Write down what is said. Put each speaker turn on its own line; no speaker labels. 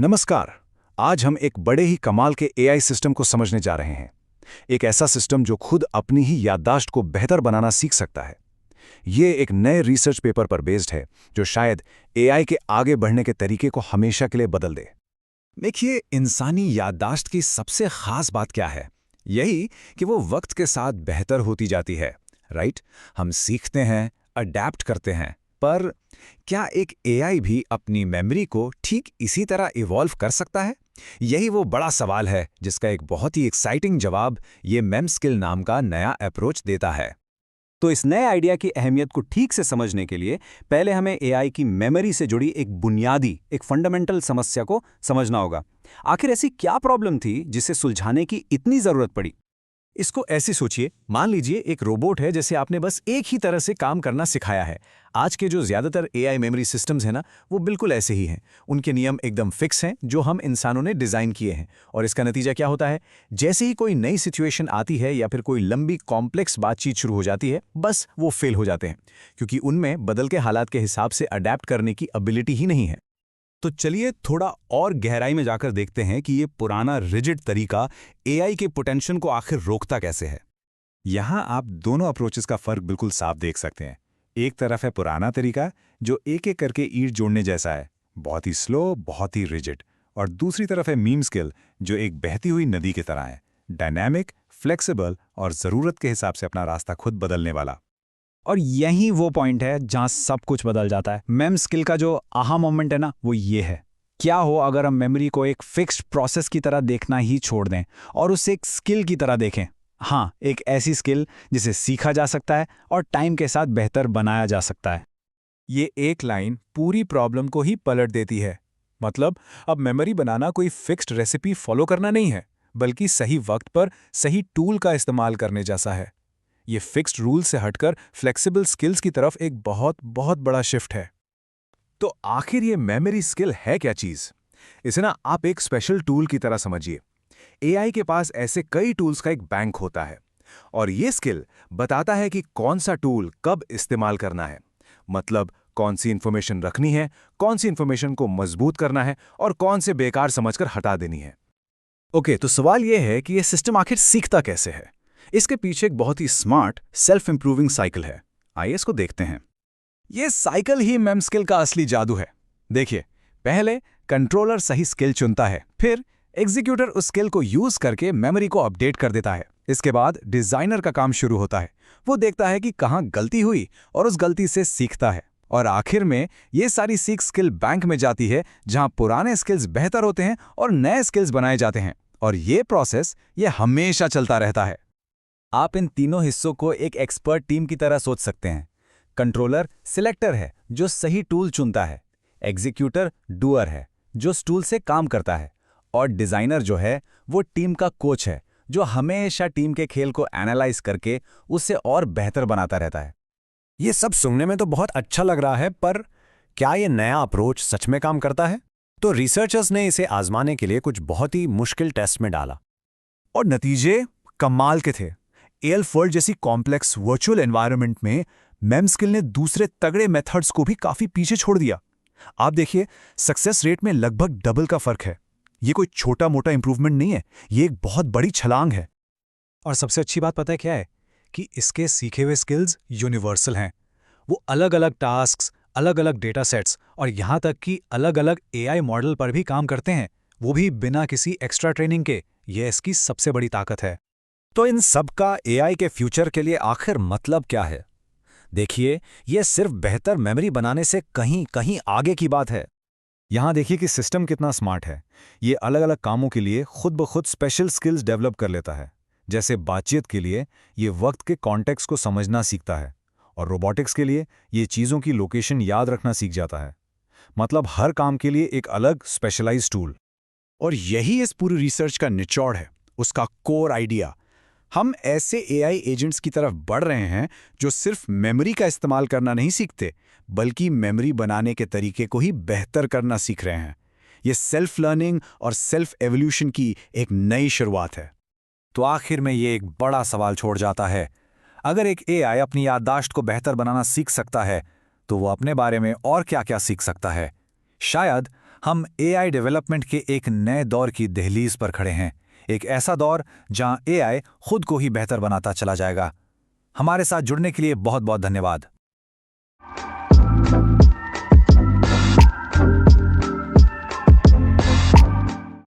नमस्कार। आज हम एक बड़े ही कमाल के एआई सिस्टम को समझने जा रहे हैं। एक ऐसा सिस्टम जो खुद अपनी ही याददाश्त को बेहतर बनाना सीख सकता है। ये एक नए रिसर्च पेपर पर बेस्ड है जो शायद एआई के आगे बढ़ने के तरीके को हमेशा के लिए बदल दे।
देखिए, इंसानी याददाश्त की सबसे खास बात क्या है? यही कि वो वक्त के साथ बेहतर होती जाती है, राइट? हम सीखते हैं, अडैप्ट करते हैं, पर क्या एक एआई भी अपनी मेमोरी को ठीक इसी तरह इवॉल्व कर सकता है? यही वो बड़ा सवाल है जिसका एक बहुत ही एक्साइटिंग जवाब ये मेमस्किल नाम का नया अप्रोच देता है।
तो इस नए आइडिया की अहमियत को ठीक से समझने के लिए पहले हमें एआई की मेमोरी से जुड़ी एक फंडामेंटल समस्या को समझना होगा। आखिर ऐसी क्या प्रॉब्लम थी जिसे सुलझाने की इतनी जरूरत पड़ी?
इसको ऐसे सोचिए, मान लीजिए एक रोबोट है जिसे आपने बस एक ही तरह से काम करना सिखाया है। आज के जो ज़्यादातर एआई मेमोरी सिस्टम्स हैं ना, वो बिल्कुल ऐसे ही हैं। उनके नियम एकदम फिक्स हैं जो हम इंसानों ने डिज़ाइन किए हैं। और इसका नतीजा क्या होता है? जैसे ही कोई नई सिचुएशन आती है या फिर कोई लंबी कॉम्प्लेक्स बातचीत शुरू हो जाती है, बस वो फेल हो जाते हैं, क्योंकि उनमें बदल के हालात के हिसाब से अडैप्ट करने की एबिलिटी ही नहीं है।
तो चलिए थोड़ा और गहराई में जाकर देखते हैं कि ये पुराना रिजिड तरीका एआई के पोटेंशियल को आखिर रोकता कैसे है।
यहाँ आप दोनों अप्रोचेस का फर्क बिल्कुल साफ देख सकते हैं। एक तरफ है पुराना तरीका जो एक एक करके ईंट जोड़ने जैसा है, बहुत ही स्लो, बहुत ही रिजिड। और दूसरी तरफ है मीम स्किल जो एक बहती हुई नदी की तरह है, डायनामिक, फ्लेक्सिबल और ज़रूरत के हिसाब से अपना रास्ता खुद बदलने वाला।
और यही वो पॉइंट है जहां सब कुछ बदल जाता है। मेम स्किल का जो आहा मोमेंट है ना, वो ये है। क्या हो अगर हम मेमोरी को एक फिक्स्ड प्रोसेस की तरह देखना ही छोड़ दें और उसे एक स्किल की तरह देखें? हाँ, एक ऐसी स्किल जिसे सीखा जा सकता है और टाइम के साथ बेहतर बनाया जा सकता है।
ये एक लाइन पूरी प्रॉब्लम को ही पलट देती है। मतलब अब मेमोरी बनाना कोई फिक्स्ड रेसिपी फॉलो करना नहीं है, बल्कि सही वक्त पर सही टूल का इस्तेमाल करने जैसा है। ये फिक्स्ड रूल से हटकर फ्लेक्सिबल स्किल्स की तरफ एक बहुत बहुत बड़ा शिफ्ट है। तो आखिर ये मेमोरी स्किल है क्या चीज़? इसे ना आप एक स्पेशल टूल की तरह समझिए। एआई के पास ऐसे कई टूल्स का एक बैंक होता है, और ये स्किल बताता है कि कौन सा टूल कब इस्तेमाल करना है। मतलब कौन सी इंफॉर्मेशन रखनी है, कौन सी इंफॉर्मेशन को मजबूत करना है और कौन से बेकार समझकर हटा देनी है। ओके, तो सवाल यह है कि यह सिस्टम आखिर सीखता कैसे है? इसके पीछे एक बहुत ही स्मार्ट सेल्फ इंप्रूविंग साइकिल है। आइए इसको देखते हैं। यह साइकिल ही मेम स्किल का असली जादू है। देखिए, पहले कंट्रोलर सही स्किल चुनता है, फिर एग्जीक्यूटर उस स्किल को यूज करके मेमोरी को अपडेट कर देता है। इसके बाद डिजाइनर का काम शुरू होता है। वो देखता है कि कहाँ गलती हुई और उस गलती से सीखता है। और आखिर में ये सारी सीख स्किल बैंक में जाती है, जहां पुराने स्किल्स बेहतर होते हैं और नए स्किल्स बनाए जाते हैं। और ये प्रोसेस ये हमेशा चलता रहता है।
आप इन तीनों हिस्सों को एक एक्सपर्ट टीम की तरह सोच सकते हैं। कंट्रोलर सिलेक्टर है जो सही टूल चुनता है, एग्जीक्यूटर डूअर है जो उस टूल से काम करता है, और डिजाइनर जो है वो टीम का कोच है जो हमेशा टीम के खेल को एनालाइज करके उससे और बेहतर बनाता रहता है।
ये सब सुनने में तो बहुत अच्छा लग रहा है, पर क्या ये नया अप्रोच सच में काम करता है? तो रिसर्चर्स ने इसे आजमाने के लिए कुछ बहुत ही मुश्किल टेस्ट में डाला, और नतीजे कमाल के थे। एल्फवर्ल्ड जैसी कॉम्प्लेक्स वर्चुअल एनवायरनमेंट में मेमस्किल ने दूसरे तगड़े मेथड्स को भी काफी पीछे छोड़ दिया। आप देखिए, सक्सेस रेट में लगभग डबल का फर्क है। ये कोई छोटा मोटा इंप्रूवमेंट नहीं है, ये एक बहुत बड़ी छलांग है।
और सबसे अच्छी बात पता है क्या है? कि इसके सीखे हुए स्किल्स यूनिवर्सल हैं। वो अलग अलग टास्क्स, अलग अलग डेटा सेट्स और यहाँ तक कि अलग अलग एआई मॉडल पर भी काम करते हैं, वो भी बिना किसी एक्स्ट्रा ट्रेनिंग के। ये इसकी सबसे बड़ी ताकत है।
तो इन सब का एआई के फ्यूचर के लिए आखिर मतलब क्या है? देखिए, यह सिर्फ बेहतर मेमोरी बनाने से कहीं कहीं आगे की बात है।
यहाँ देखिए कि सिस्टम कितना स्मार्ट है। ये अलग अलग कामों के लिए खुद ब खुद स्पेशल स्किल्स डेवलप कर लेता है। जैसे बातचीत के लिए ये वक्त के कॉन्टेक्स्ट को समझना सीखता है, और रोबोटिक्स के लिए ये चीज़ों की लोकेशन याद रखना सीख जाता है। मतलब हर काम के लिए एक अलग स्पेशलाइज्ड टूल।
और यही इस पूरी रिसर्च का निचोड़ है, उसका कोर आइडिया। हम ऐसे एआई एजेंट्स की तरफ बढ़ रहे हैं जो सिर्फ मेमोरी का इस्तेमाल करना नहीं सीखते, बल्कि मेमोरी बनाने के तरीके को ही बेहतर करना सीख रहे हैं। ये सेल्फ लर्निंग और सेल्फ एवोल्यूशन की एक नई शुरुआत है।
तो आखिर में ये एक बड़ा सवाल छोड़ जाता है। अगर एक एआई अपनी याददाश्त को बेहतर बनाना सीख सकता है, तो वो अपने बारे में और क्या-क्या सीख सकता है? शायद
हम एआई डेवलपमेंट के एक नए दौर की दहलीज पर खड़े हैं, एक ऐसा दौर जहां एआई खुद को ही बेहतर बनाता चला जाएगा। हमारे साथ जुड़ने के लिए बहुत बहुत धन्यवाद।